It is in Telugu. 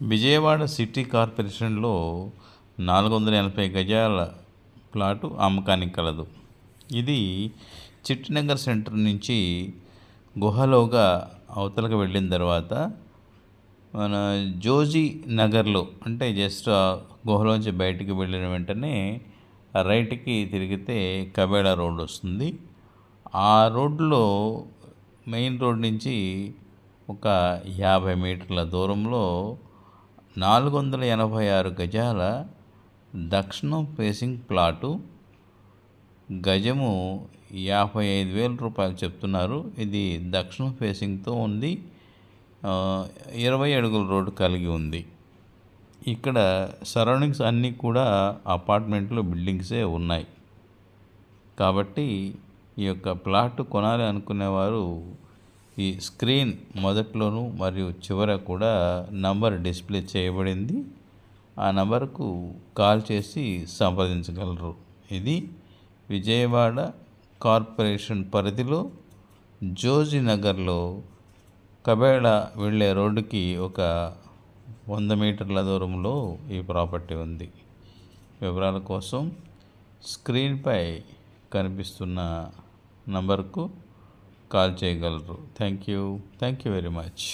విజయవాడ సిటీ కార్పొరేషన్లో 480 గజాల ప్లాటు అమ్మకానికి కలదు. ఇది చిట్టినగర్ సెంటర్ నుంచి గుహలోగా అవతలకు వెళ్ళిన తర్వాత మన జోజీ నగర్లో అంటే జస్ట్ ఆ గుహలోంచి బయటికి వెళ్ళిన వెంటనే రైట్కి తిరిగితే కబేళా రోడ్ వస్తుంది. ఆ రోడ్లో మెయిన్ రోడ్ నుంచి ఒక 50 మీటర్ల దూరంలో 486 గజాల దక్షిణం ఫేసింగ్ ప్లాటు, గజము 55,000 రూపాయలు చెప్తున్నారు. ఇది దక్షిణం ఫేసింగ్తో ఉంది. 20 అడుగుల రోడ్డు కలిగి ఉంది. ఇక్కడ సరౌండింగ్స్ అన్నీ కూడా అపార్ట్మెంట్లు, బిల్డింగ్సే ఉన్నాయి. కాబట్టి ఈ యొక్క ప్లాట్ కొనాలి అనుకునేవారు ఈ స్క్రీన్ మొదట్లోనూ మరియు చివర కూడా నంబర్ డిస్ప్లే చేయబడింది. ఆ నంబర్కు కాల్ చేసి సంప్రదించగలరు. ఇది విజయవాడ కార్పొరేషన్ పరిధిలో జోజీ నగర్లో కబేళా వెళ్ళే రోడ్డుకి ఒక 100 మీటర్ల దూరంలో ఈ ప్రాపర్టీ ఉంది. వివరాల కోసం స్క్రీన్పై కనిపిస్తున్న నంబర్కు కాల్ చేయగలరు. Thank you very much.